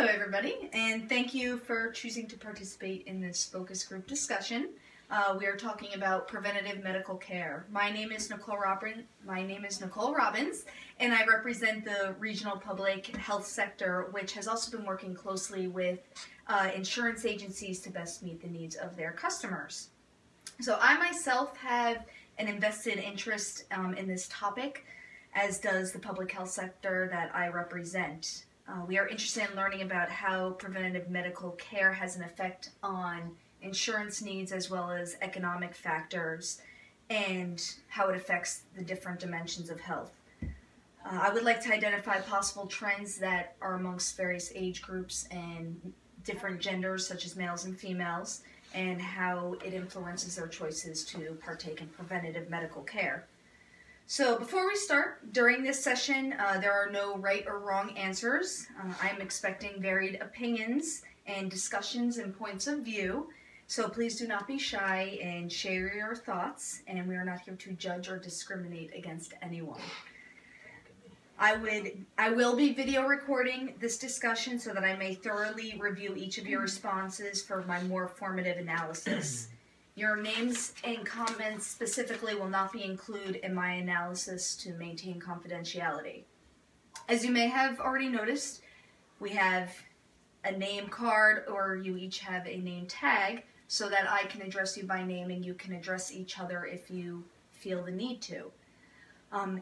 Hello everybody, and thank you for choosing to participate in this focus group discussion. We are talking about preventative medical care. My name is Nicole Robbins, and I represent the regional public health sector, which has also been working closely with insurance agencies to best meet the needs of their customers. So I myself have an invested interest in this topic, as does the public health sector that I represent. We are interested in learning about how preventative medical care has an effect on insurance needs as well as economic factors and how it affects the different dimensions of health. I would like to identify possible trends that are amongst various age groups and different genders such as males and females and how it influences their choices to partake in preventative medical care. So before we start, during this session, there are no right or wrong answers. I am expecting varied opinions and discussions and points of view. So please do not be shy and share your thoughts, and we are not here to judge or discriminate against anyone. I will be video recording this discussion so that I may thoroughly review each of your responses for my more formative analysis. Your names and comments specifically will not be included in my analysis to maintain confidentiality. As you may have already noticed, we have a name card, or you each have a name tag, so that I can address you by name and you can address each other if you feel the need to.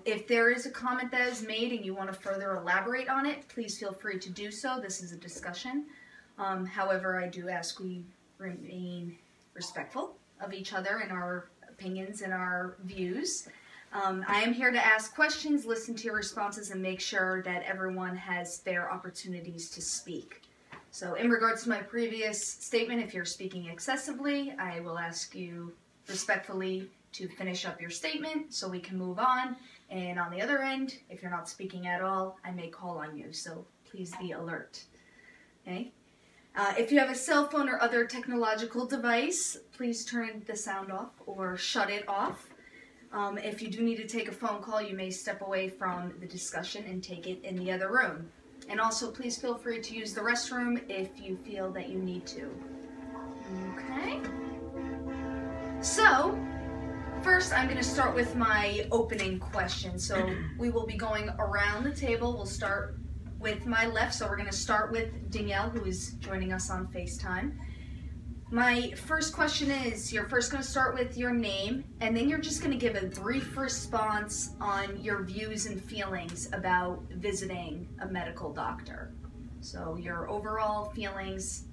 If there is a comment that is made and you want to further elaborate on it, please feel free to do so. This is a discussion. However, I do ask we remain respectful of each other and our opinions and our views. I am here to ask questions, listen to your responses, and make sure that everyone has fair opportunities to speak. So in regards to my previous statement, if you're speaking excessively, I will ask you respectfully to finish up your statement so we can move on. And on the other end, if you're not speaking at all, I may call on you, so please be alert. Okay? If you have a cell phone or other technological device, please turn the sound off or shut it off. If you do need to take a phone call, you may step away from the discussion and take it in the other room. And also, please feel free to use the restroom if you feel that you need to. Okay? So, first I'm going to start with my opening question. So, we will be going around the table. We'll start with my left, so we're going to start with Danielle, who is joining us on FaceTime. My first question is, you're first going to start with your name, and then you're just going to give a brief response on your views and feelings about visiting a medical doctor. So your overall feelings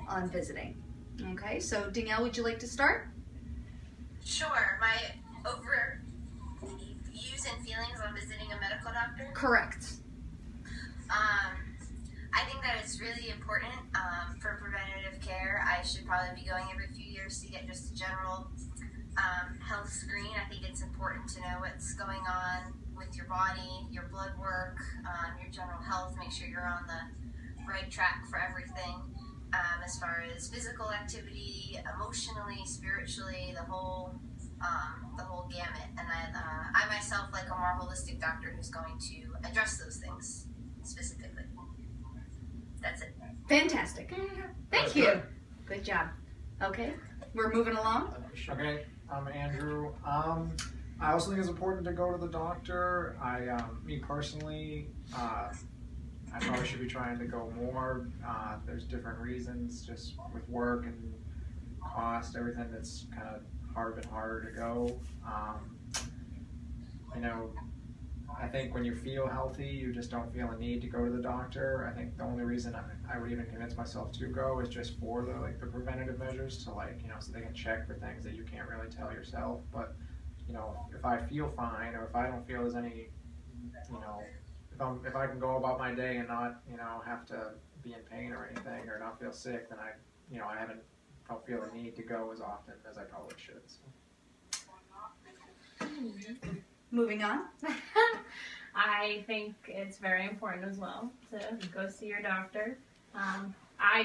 on visiting. Okay, so Danielle, would you like to start? Sure. My views and feelings on visiting a medical doctor? Correct. I think that it's really important for preventative care. I should probably be going every few years to get just a general health screen. I think it's important to know what's going on with your body, your blood work, your general health. Make sure you're on the right track for everything as far as physical activity, emotionally, spiritually, the whole gamut. And I myself like a more holistic doctor who's going to address those things specifically. That's it. Fantastic. Thank you. Good job. Okay, we're moving along. Okay, I'm Andrew. I also think it's important to go to the doctor. Me personally, I probably should be trying to go more. There's different reasons, just with work and cost, everything that's kind of been harder to go. I think when you feel healthy, you just don't feel a need to go to the doctor. I think the only reason I would even convince myself to go is just for the preventative measures, so so they can check for things that you can't really tell yourself. But if I feel fine, or if I don't feel there's any, if I can go about my day and not have to be in pain or anything, or not feel sick, then I don't feel a need to go as often as I probably should. So. Moving on. I think it's very important as well to go see your doctor. I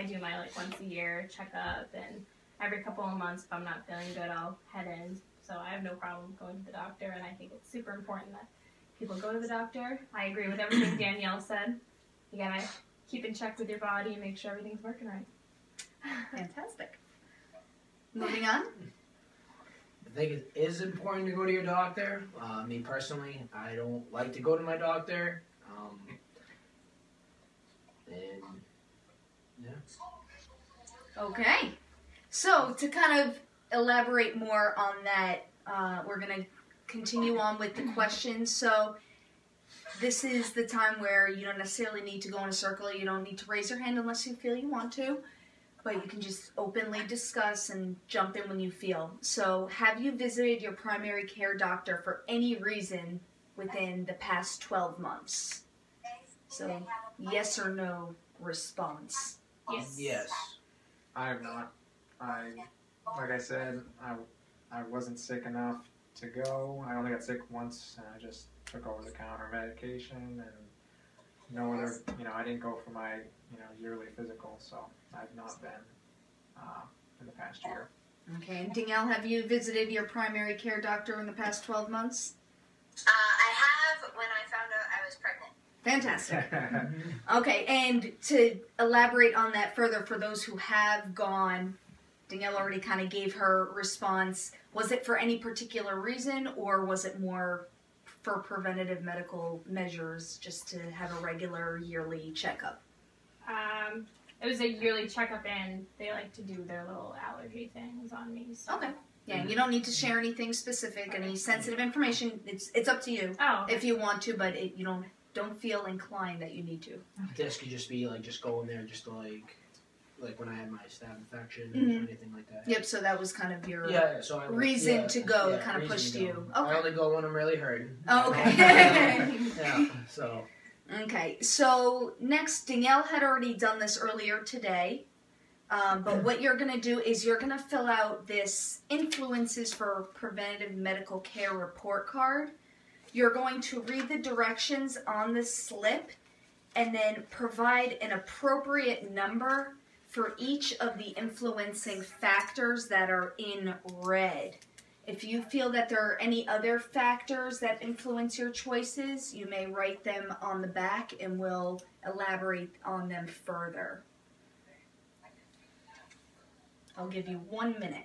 do my once a year checkup, and every couple of months if I'm not feeling good I'll head in. So I have no problem going to the doctor, and I think it's super important that people go to the doctor. I agree with everything Danielle said. you gotta keep in check with your body and make sure everything's working right. Fantastic. Moving on. I think it is important to go to your doctor. Me personally, I don't like to go to my doctor. And yeah. Okay. So to kind of elaborate more on that, we're going to continue on with the questions. So this is the time where you don't necessarily need to go in a circle. You don't need to raise your hand unless you feel you want to. But you can just openly discuss and jump in when you feel. So have you visited your primary care doctor for any reason within the past 12 months? So yes or no response. Yes. Yes. I have not. Like I said, I wasn't sick enough to go. I only got sick once, and I just took over-the-counter medication, and no other, I didn't go for my, yearly physical, so I've not been in the past year. Okay, and Danielle, have you visited your primary care doctor in the past 12 months? I have when I found out I was pregnant. Fantastic. Okay, and to elaborate on that further, for those who have gone, Danielle already kind of gave her response. Was it for any particular reason, or was it more for preventative medical measures, just to have a regular yearly checkup? It was a yearly checkup, and they like to do their little allergy things on me. So. Okay. Yeah, and you don't need to share anything specific, any sensitive information. It's up to you if you want to, but you don't feel inclined that you need to. This could just be just going there, just to like when I had my staph infection or anything like that. Yep. So that was kind of your reason to go. Kind of pushed you. Okay. I only go when I'm really hurting. Oh, okay. Yeah. So. Okay. So next, Danielle had already done this earlier today. But what you're going to do is you're going to fill out this Influences for Preventative Medical Care report card. You're going to read the directions on the slip and then provide an appropriate number for each of the influencing factors that are in red. If you feel that there are any other factors that influence your choices, you may write them on the back and we'll elaborate on them further. I'll give you 1 minute.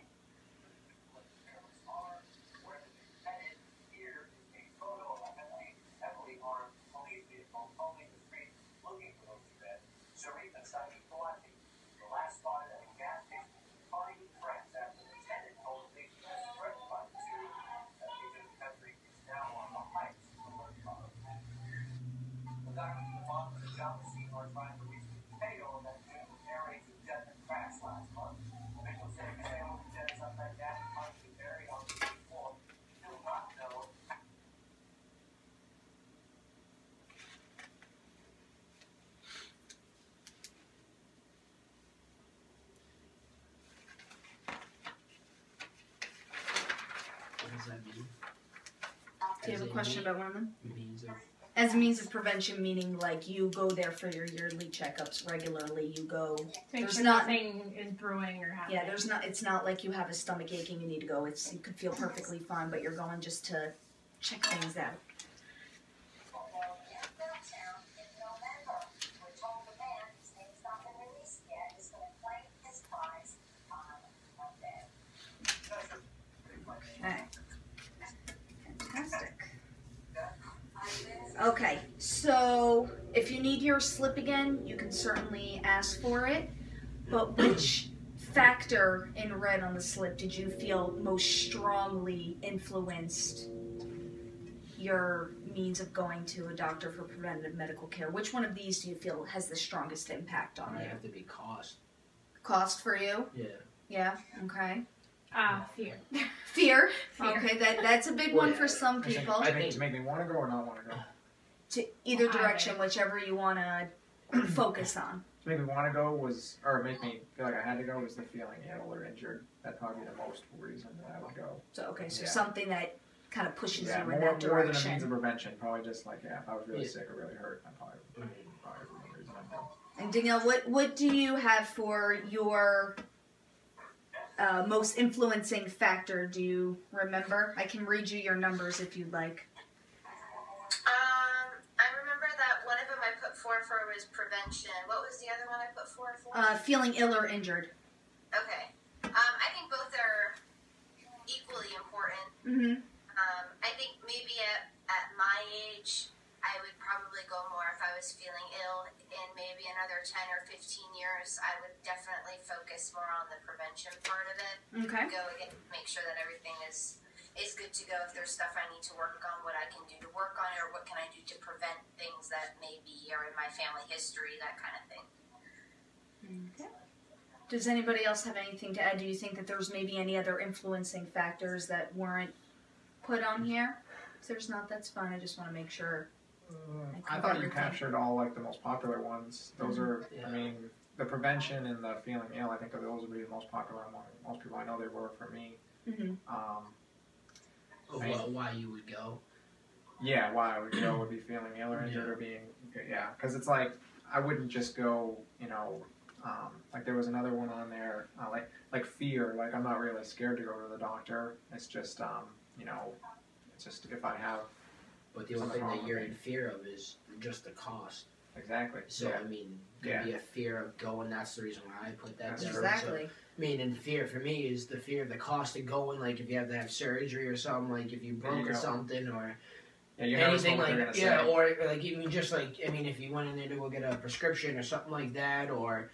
Do you have a question about one of them? As a means of prevention, meaning like you go there for your yearly checkups regularly. You go. There's nothing is brewing or happening. Yeah, there's not. It's not like you have a stomach ache and you need to go. It's you could feel perfectly fine, but you're going just to check things out. Okay. Fantastic. Okay, so if you need your slip again, you can certainly ask for it. But which factor in red on the slip did you feel most strongly influenced your means of going to a doctor for preventative medical care? Which one of these do you feel has the strongest impact on you? Might have to be cost. Cost for you? Yeah. Yeah, okay. Fear. Fear. Okay, that's a big one for some people. I think to make me want to go or not want to go. To either direction, whichever you want to focus on. To make me want to go or make me feel like I had to go was the feeling ill or injured. That'd probably be the most reason that I would go. So, okay, so something that kind of pushes you in more, that direction. More than a means of prevention. Probably just like, if I was really sick or really hurt, I'd probably one reason I'd go. And Danielle, what do you have for your most influencing factor? Do you remember? I can read you your numbers if you'd like. I remember that one of them I put 4 was prevention. What was the other one I put 4 for? Feeling ill or injured. Okay. I think both are equally important. Mm-hmm. I think maybe at my age, I would probably go more if I was feeling ill. In maybe another 10 or 15 years, I would definitely focus more on the prevention part of it. Okay. Go again, make sure that everything is good to go. If there's stuff I need to work on, what I can do to work on it, or what can I do to prevent things that maybe are in my family history, that kind of thing. Okay. Does anybody else have anything to add? Do you think that there's maybe any other influencing factors that weren't put on here? If there's not, that's fine. I just want to make sure. I thought you captured all like the most popular ones. Those are, I mean, the prevention and the feeling ill. I think those would be the most popular among most people. I know they were for me. Mm-hmm. Why you would go? Yeah, why I would go would be feeling ill or injured or being, because it's like I wouldn't just go, like there was another one on there, like fear. Like I'm not really scared to go to the doctor. It's just, it's just if I have. But the only thing that you're in fear of is just the cost. Exactly. So I mean, could be a fear of going. That's the reason why I put that there. Exactly. So, I mean, and fear for me is the fear of the cost of going. Like if you have to have surgery or something, like if you broke something or anything like or like even just like I mean, if you went in there to go get a prescription or something like that, or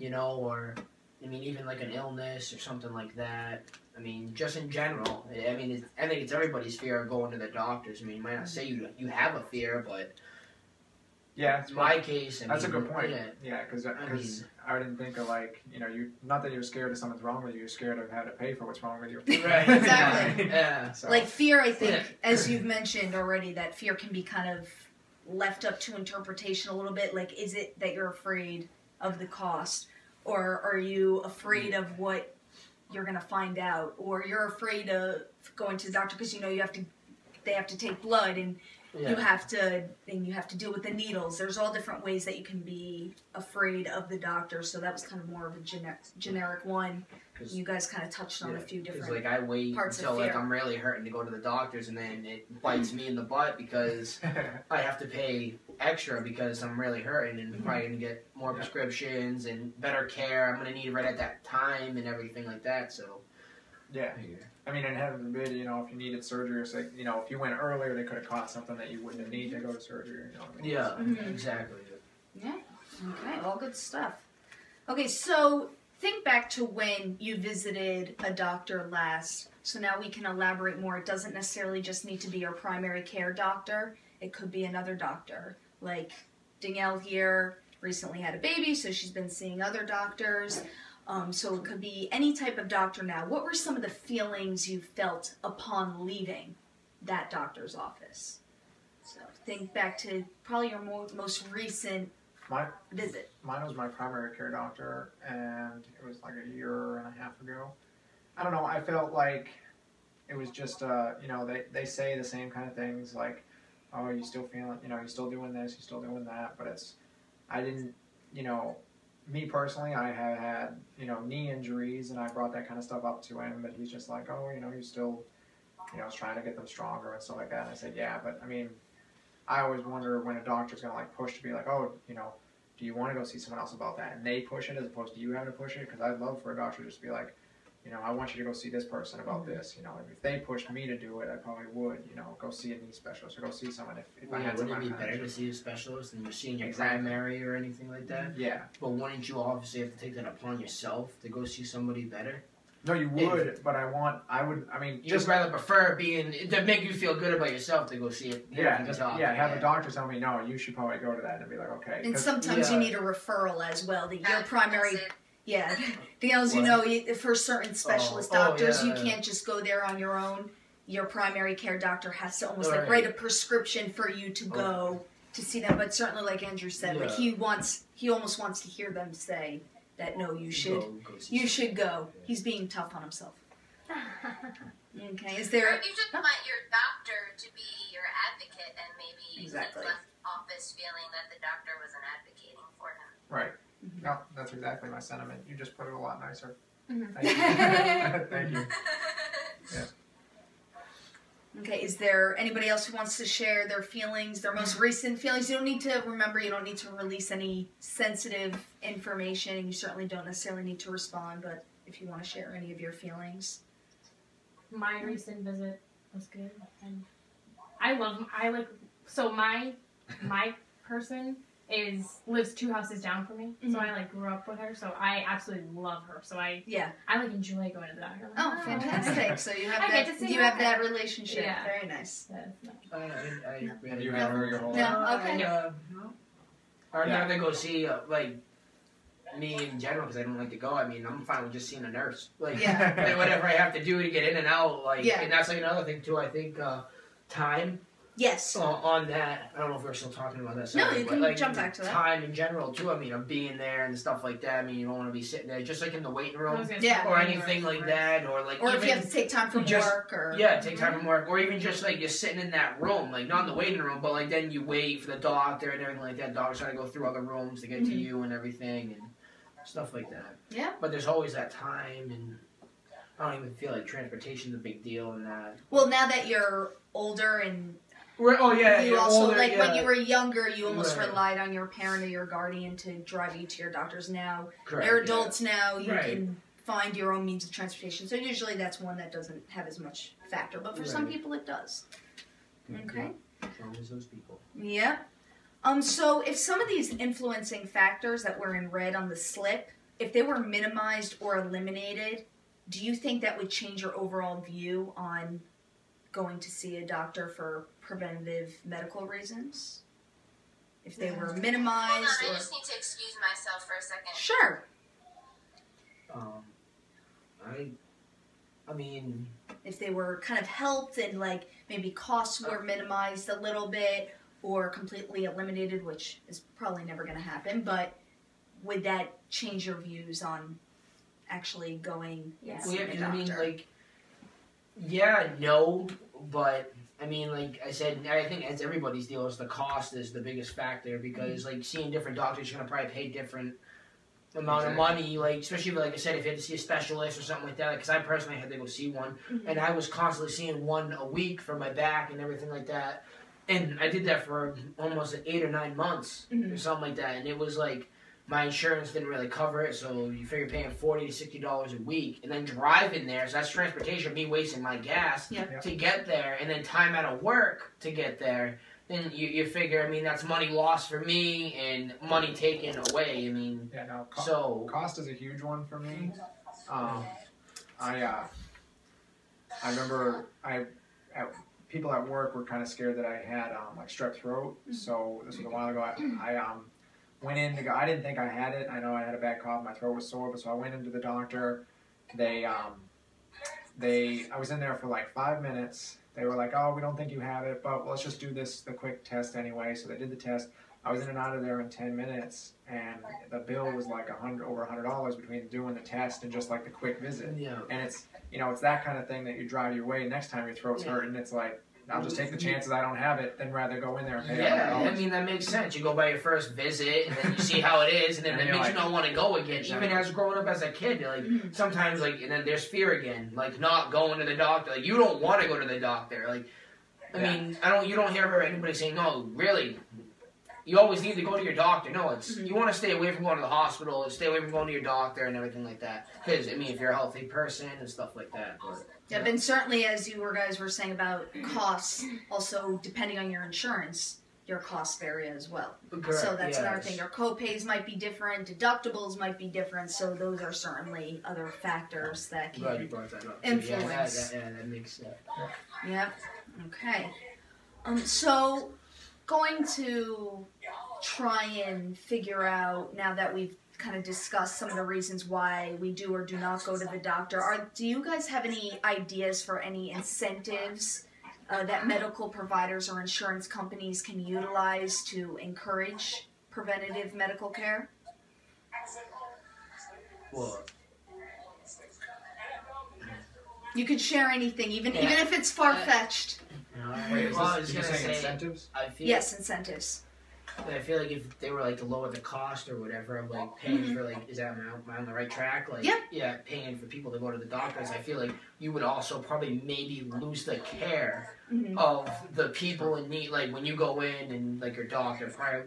or I mean, even like an illness or something like that. I mean, just in general. I mean, I think it's everybody's fear of going to the doctors. I mean, you might not say you have a fear, but in my case, that's a good point. Yeah, because I didn't think of like you not that you're scared of something's wrong with you. You're scared of having to pay for what's wrong with you. Right. Exactly. Yeah. So. Like fear, I think, as you've mentioned already, that fear can be kind of left up to interpretation a little bit. Like, is it that you're afraid of the cost, or are you afraid of what you're going to find out, or you're afraid of going to the doctor because they have to take blood and you have to deal with the needles. There's all different ways that you can be afraid of the doctor. So that was kind of more of a generic one. You guys kind of touched on a few different like I wait parts until of fear. Like I'm really hurting to go to the doctors, and then it bites me in the butt because I have to pay extra because I'm really hurting, and I'm probably gonna get more prescriptions and better care. I'm gonna need it right at that time and everything like that. So I mean, and heaven forbid, if you needed surgery or say, if you went earlier, they could have cost something that you wouldn't need to go to surgery. Exactly. Yeah. Okay. All good stuff. Okay, so think back to when you visited a doctor last. So now we can elaborate more. It doesn't necessarily just need to be your primary care doctor. It could be another doctor. Like Danielle here recently had a baby, so she's been seeing other doctors. So it could be any type of doctor now. What were some of the feelings you felt upon leaving that doctor's office? So think back to probably your most recent visit. Mine was my primary care doctor, and it was like a year and a half ago. I don't know, I felt like it was just, they say the same kind of things, like, oh, you still feeling, you're still doing this, you're still doing that, but I didn't, me personally, I have had, knee injuries, and I brought that kind of stuff up to him, but he's just like, oh, you still, I was trying to get them stronger and stuff like that, and I said, yeah, but, I mean, I always wonder when a doctor's going to, like, push to be like, oh, do you want to go see someone else about that? And they push it as opposed to you having to push it, because I'd love for a doctor just to be like, I want you to go see this person about this, if they pushed me to do it, I probably would, go see a knee specialist or go see someone if I had some Wouldn't it be better to see a specialist than you're seeing your primary or anything like that? Yeah. But wouldn't you obviously have to take that upon yourself to go see somebody better? No, you would, but you just rather prefer being, to make you feel good about yourself to go see it. Have a doctor tell me, no, you should probably go to that, and be like, okay. And sometimes you need a referral as well, that your primary... Yeah, because for certain specialist doctors, you can't just go there on your own. Your primary care doctor has to almost write a prescription for you to go to see them. But certainly, like Andrew said, like he almost wants to hear them say that no, you should go. He's being tough on himself. Okay, is there? Or you just want your doctor to be your advocate, and maybe he's left office feeling that the doctor wasn't advocating for him. Right. No, that's exactly my sentiment. You just put it a lot nicer. Thank you. Thank you. Okay, is there anybody else who wants to share their feelings, their most recent feelings? You don't need to release any sensitive information. You certainly don't necessarily need to respond, but if you want to share any of your feelings. My recent visit was good, and so my person lives 2 houses down from me, so I grew up with her, so I absolutely love her. So I enjoy going to the doctor. Oh, fantastic! So you have that relationship. Yeah. Very nice. Have you had her your whole life? No. Okay. I'd rather go see me in general, because I don't like to go. I mean, I'm fine with just seeing a nurse. Whatever I have to do to get in and out. And that's another thing too. I think time. Yes. On that, I don't know if we're still talking about that. No, you can jump back to that. Time in general too. I mean, of being there and stuff like that. I mean, you don't want to be sitting there just like in the waiting room, or anything like that, or if you have to take time from work, or take time from work, or even just just sitting in that room, not in the waiting room, but then you wait for the doctor and everything like that. Doctors trying to go through other rooms to get to you and everything and stuff like that. Yeah. But there's always that time, and I don't even feel like transportation's a big deal in that. Well, now that you're older and you also older, when you were younger, you almost relied on your parent or your guardian to drive you to your doctors. Now you're adults now, you can find your own means of transportation. So usually that's one that doesn't have as much factor, but for some people it does. Okay. As long as those people. Yeah. So if some of these influencing factors that were in red on the slip, if they were minimized or eliminated, do you think that would change your overall view on going to see a doctor for preventative medical reasons? If they were minimized? Hold on, I just need to excuse myself for a second. Sure. I mean... If they were kind of helped and maybe costs were minimized a little bit or completely eliminated, which is probably never going to happen, but would that change your views on actually going and seeing a doctor? No, but I mean, like I said, I think as everybody's deal is the cost is the biggest factor, because seeing different doctors, you're gonna probably pay different amount of money, especially like I said, if you had to see a specialist or something like that, because I personally had to go see one, and I was constantly seeing one a week for my back and everything like that, and I did that for almost 8 or 9 months or something like that, and it was my insurance didn't really cover it, so you figure paying $40 to $60 a week, and then driving there, so that's transportation, me wasting my gas to get there, and then time out of work to get there. Then you figure, I mean, that's money lost for me and money taken away. I mean, cost is a huge one for me. I remember people at work were kind of scared that I had strep throat. So this was a while ago. I went in to go. I didn't think I had it. I know I had a bad cough. My throat was sore, but so I went into the doctor. I was in there for 5 minutes. They were like, "Oh, we don't think you have it, but let's just do the quick test anyway." So they did the test. I was in and out of there in 10 minutes, and the bill was over $100 between doing the test and just the quick visit. Yeah. And it's it's that kind of thing that you drive your way. Next time your throat's hurting, it's I'll just take the chances I don't have it, than rather go in there and pay $100. I mean, that makes sense. You go by your first visit, and then you see how it is, and then it makes you not want to go again. Even as growing up as a kid, sometimes, and then there's fear again, not going to the doctor. You don't want to go to the doctor. I mean, you don't hear anybody saying, no, really, you always need to go to your doctor. No, it's you want to stay away from going to the hospital, and stay away from going to your doctor and everything like that. Because, I mean, if you're a healthy person and stuff like that. But, and certainly, as you guys were saying about costs, also depending on your insurance, your costs vary as well. Correct. So that's another thing. Your co-pays might be different, deductibles might be different, so those are certainly other factors that can influence. Yeah, that makes sense. Yeah. Okay. So going to try and figure out, now that we've kind of discuss some of the reasons why we do or do not go to the doctor, do you guys have any ideas for any incentives that medical providers or insurance companies can utilize to encourage preventative medical care? Well, you could share anything, even if it's far-fetched. Wait, did you say incentives? Yes, incentives. I feel like if they were like to lower the cost or whatever of like paying for like, is that am I on the right track? Like, yeah, paying for people to go to the doctors. I feel like you would also probably maybe lose the care of the people in need. Like when you go in and like your doctor, probably,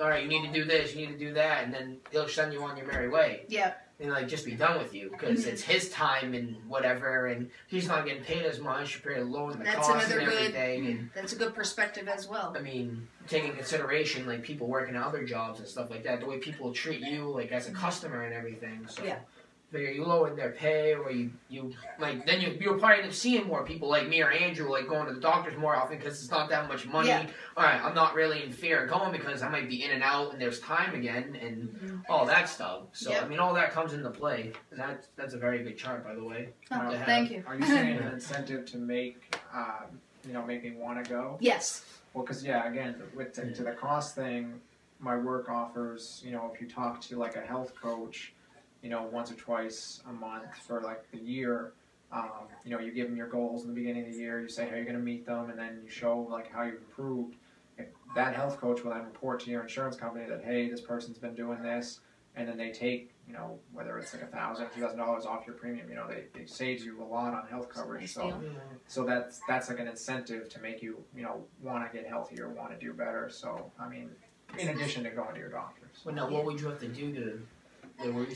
all right, you need to do this, you need to do that, and then they'll send you on your merry way. Yeah. And like just be done with you because it's his time and whatever, and he's not getting paid as much. You're probably lowering the cost and everything. And that's a good perspective as well. I mean, taking into consideration like people working other jobs and stuff like that, the way people treat you like as a customer and everything. So figure you lower their pay, or you like then you'll probably end up seeing more people like me or Andrew like going to the doctors more often because it's not that much money. All right, I'm not really in fear of going because I might be in and out and there's time again and all that stuff. So I mean, all that comes into play. And that's a very good chart, by the way. Oh, thank you. Are you saying an incentive to make make me want to go? Yes. Well, because again, to the cost thing, my work offers. If you talk to like a health coach, once or twice a month for like the year, you give them your goals in the beginning of the year, you say how you're going to meet them, and then you show like how you've improved. That health coach will then report to your insurance company that, hey, this person's been doing this, and then they take, whether it's like $1,000, $2,000 off your premium, they saves you a lot on health coverage. So that's like an incentive to make you, want to get healthier, want to do better. So, I mean, in addition to going to your doctors. Well, now, what would you have to do to... You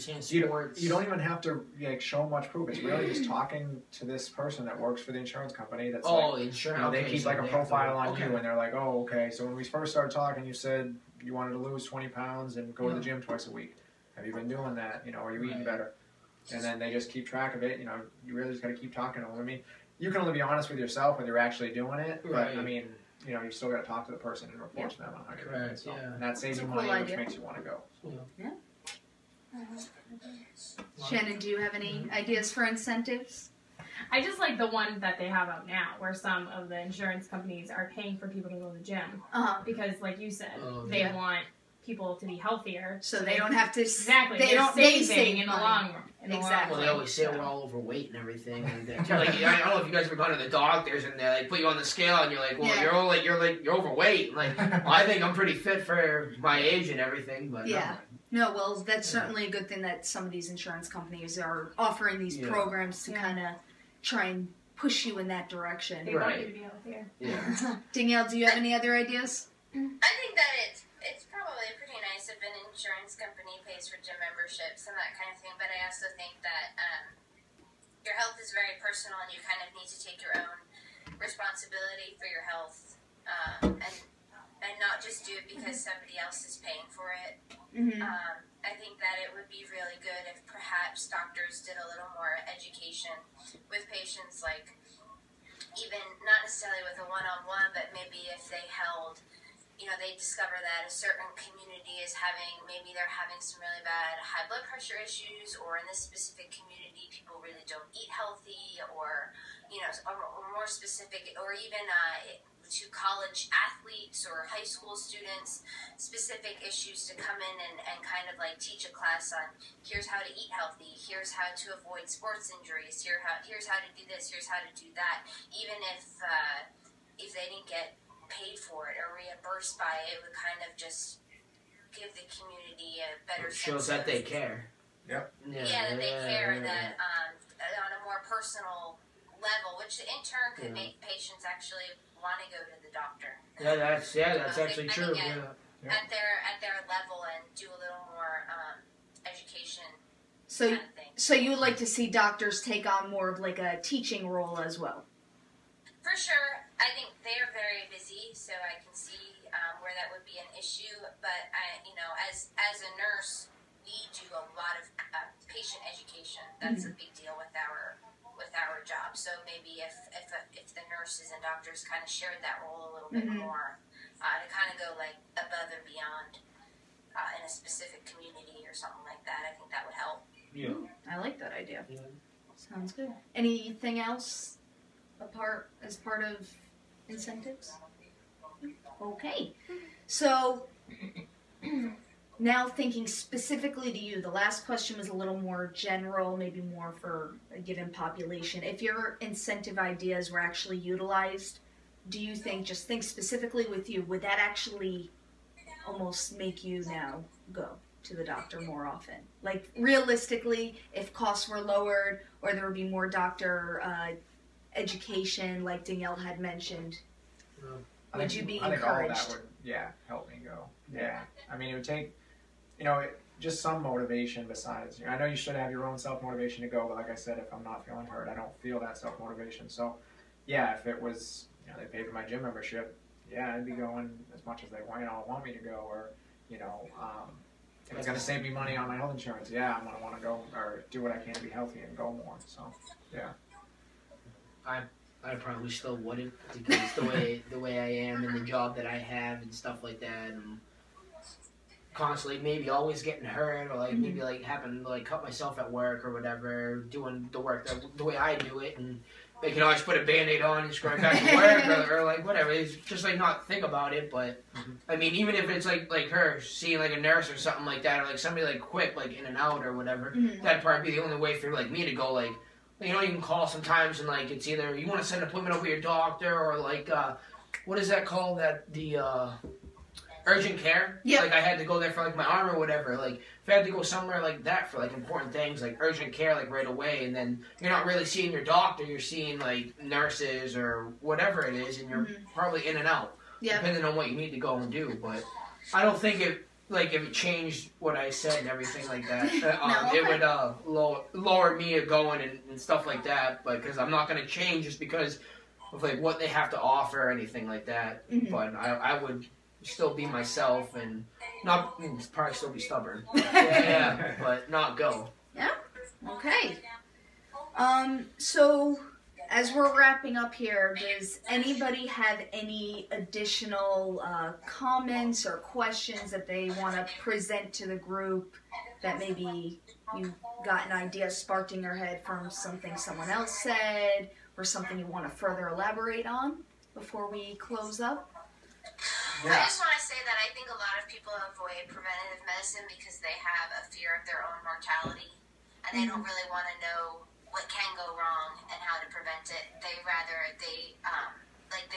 don't even have to show much proof. It's really just talking to this person that works for the insurance company. That's insurance. They keep like a profile on you, and they're like, oh, okay. So when we first started talking, you said you wanted to lose 20 pounds and go to the gym twice a week. Have you been doing that? Are you eating better? And then they just keep track of it. You really just got to keep talking to them. I mean, you can only be honest with yourself when you're actually doing it. But I mean, you still got to talk to the person and report to them on how you're doing. So, and that saves you money, which makes you want to go. Yeah. Shannon, do you have any ideas for incentives? I just like the one that they have out now, where some of the insurance companies are paying for people to go to the gym. Because, like you said, they want people to be healthier. So they don't have to... Exactly. They don't save in the long run. Exactly. Well, they always say we're all overweight and everything. Like, I don't know if you guys ever gone to the doctors and they like put you on the scale and you're like, well, you're overweight. Like, well, I think I'm pretty fit for my age and everything, but no, well, that's certainly a good thing that some of these insurance companies are offering these programs to kind of try and push you in that direction. They want you to be healthier. Danielle, do you have any other ideas? I think that it's probably pretty nice if an insurance company pays for gym memberships and that kind of thing, but I also think that your health is very personal and you kind of need to take your own responsibility for your health and not just do it because somebody else is paying for it. I think that it would be really good if perhaps doctors did a little more education with patients, like even not necessarily with a one-on-one, but maybe if they held, they discover that a certain community is maybe they're having some really bad high blood pressure issues, or in this specific community people really don't eat healthy, or or more specific, or even to college athletes or high school students, specific issues to come in and kind of like teach a class on here's how to eat healthy, here's how to avoid sports injuries, here's how to do this, here's how to do that. Even if they didn't get paid for it or reimbursed by it, would kind of just give the community a better sense. Shows that they care. Yep. That they care, that on a more personal level, which in turn could make patients actually want to go to the doctor. That's actually true. At their level and do a little more education. So you would like to see doctors take on more of like a teaching role as well? For sure. I think they are very busy, so I can see where that would be an issue. But as a nurse, we do a lot of patient education. That's a big deal with our job. So maybe if the nurses and doctors kind of shared that role a little bit more, to kind of go like above and beyond in a specific community or something like that, I think that would help. Yeah, I like that idea. Yeah. Sounds good. Anything else as part of incentives? Okay. So now thinking specifically to you, the last question was a little more general, maybe more for a given population. If your incentive ideas were actually utilized, do you think, just think specifically with you, would that actually almost make you now go to the doctor more often? Like, realistically, if costs were lowered or there would be more doctor education, like Danielle had mentioned, would you be encouraged? I think all that would, help me go. Yeah. I mean, it would take, just some motivation besides. I know you should have your own self-motivation to go, but like I said, if I'm not feeling hurt, I don't feel that self-motivation. So, yeah, if it was, they paid for my gym membership, I'd be going as much as they want me to go, or, if it's going to save me money on my health insurance, I'm going to want to go or do what I can to be healthy and go more. So, yeah. I probably still wouldn't, because the way I am and the job that I have and stuff like that, and constantly maybe always getting hurt, or like maybe like having to like cut myself at work or whatever, doing the work the way I do it, and they can always put a Band-Aid on and screw it back to work, or like whatever. It's just like not think about it. But I mean, even if it's like her seeing like a nurse or something like that, or like somebody like quick like in and out or whatever, that'd probably be the only way for like me to go. Like, you can call sometimes and like it's either you want to set an appointment over your doctor, or like what is that called, that the urgent care. Yeah. Like I had to go there for like my arm or whatever. Like if I had to go somewhere like that for like important things, like urgent care, like right away, and then you're not really seeing your doctor, you're seeing like nurses or whatever it is, and you're probably in and out, depending on what you need to go and do. But I don't think if it changed what I said and everything like that, it would lower me going and stuff like that. But because I'm not going to change just because of like what they have to offer or anything like that. But I would still be myself and probably still be stubborn. But not go. Yeah. Okay. So as we're wrapping up here, does anybody have any additional comments or questions that they want to present to the group, that maybe you got an idea sparked in your head from something someone else said, or something you want to further elaborate on before we close up? I just want to say that I think a lot of people avoid preventative medicine because they have a fear of their own mortality, and they don't really want to know what can go wrong and how to prevent it. They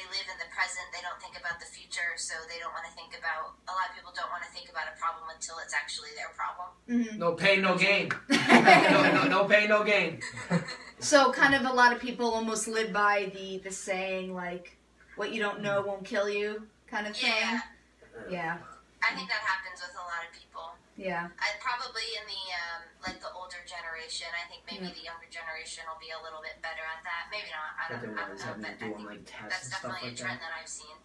live in the present. They don't think about the future, so they don't want to think about. A lot of people don't want to think about a problem until it's actually their problem. No pain, no gain. no pain, no gain. So kind of a lot of people almost live by the saying, like, what you don't know won't kill you, kind of thing. Yeah. I think that happens with a lot of people. Yeah. Probably in the the older generation. I think maybe the younger generation will be a little bit better at that. Maybe not. I don't know. But I think that's definitely a trend that I've seen.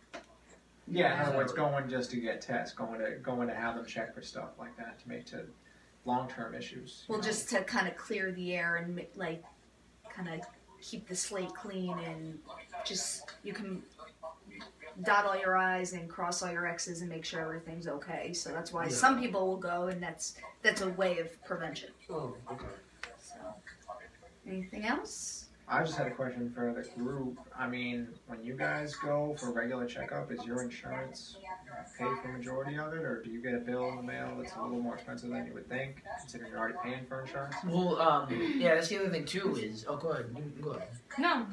Yeah, in other words, going just to get tests, going to have them check for stuff like that to long-term issues. Well, just to kind of clear the air and like kind of keep the slate clean, and just you can dot all your I's and cross all your X's and make sure everything's okay. So that's why some people will go, and that's a way of prevention. Oh, okay. So, anything else? I just had a question for the group. I mean, when you guys go for regular checkup, is your insurance pay for majority of it, or do you get a bill in the mail that's a little more expensive than you would think, considering you're already paying for insurance? Well, that's the other thing too is, go ahead. Go ahead. No.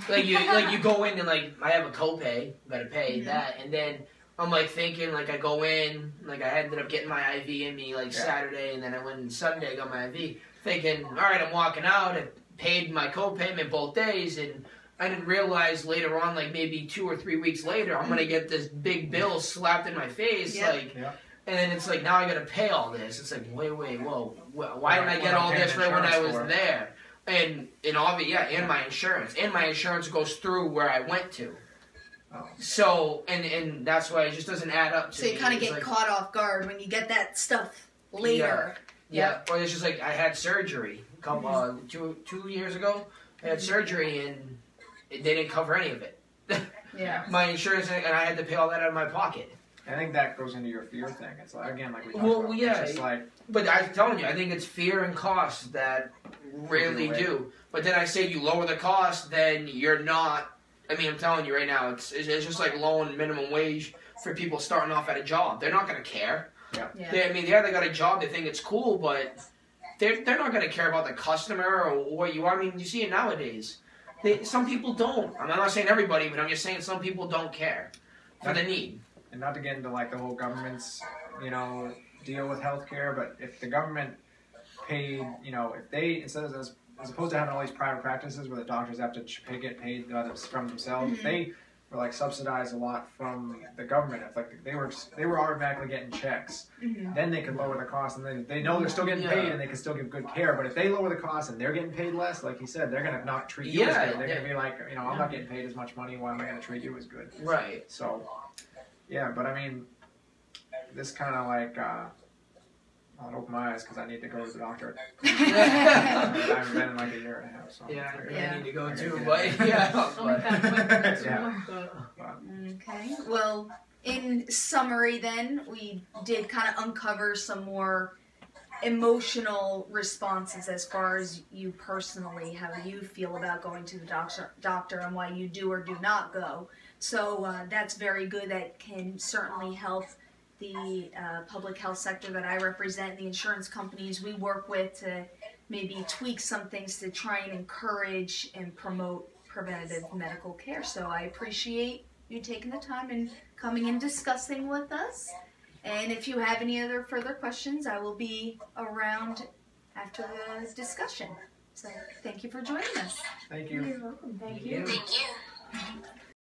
Like you go in and like I have a copay, gotta pay that, and then I'm like thinking like I go in, like I ended up getting my IV in me like Saturday, and then I went Sunday, I got my IV, thinking, all right, I'm walking out, I paid my copayment both days, and I didn't realize later on, like maybe 2 or 3 weeks later, I'm gonna get this big bill slapped in my face, and then it's like now I gotta pay all this. It's like wait, whoa, why didn't I get all this right when I was there? And my insurance goes through where I went to. Oh. So and that's why it just doesn't add up to me. So you kind of get caught off guard when you get that stuff later. Yeah. Or it's just like I had surgery a couple 2 years ago. I had surgery and they didn't cover any of it. My insurance, and I had to pay all that out of my pocket. I think that goes into your fear thing. It's like, again, like we talked about. It's just like, but I'm telling you, I think it's fear and cost that really do. But then I say you lower the cost, then you're not. I mean, I'm telling you right now, it's just like lowering minimum wage for people starting off at a job. They're not going to care. They got a job, they think it's cool, but they're not going to care about the customer or what you are. I mean, you see it nowadays. Some people don't. I'm not saying everybody, but I'm just saying some people don't care for the need. and not to get into like the whole government's, you know, deal with healthcare, but if the government paid, you know, if they, instead of as opposed to having all these private practices where the doctors have to get paid from themselves, if they were like subsidized a lot from the government, if like they were automatically getting checks, then they could lower the cost, and they know they're still getting paid and they can still give good care. But if they lower the cost and they're getting paid less, like you said, they're gonna not treat you as good. They're gonna be like, you know, I'm not getting paid as much money. Why am I gonna treat you as good? Right. So, yeah, but I mean, this kind of like. I'll open my eyes because I need to go to the doctor. I haven't been in like a year and a half. So I need to go too, but yeah. Okay. Well, in summary, then we did kind of uncover some more emotional responses as far as you personally, how you feel about going to the doctor and why you do or do not go. So that's very good. That can certainly help the public health sector that I represent, the insurance companies we work with, to maybe tweak some things to try and encourage and promote preventative medical care. So I appreciate you taking the time and coming and discussing with us. And if you have any other further questions, I will be around after the discussion. So thank you for joining us. Thank you. You're welcome. Thank you. Thank you.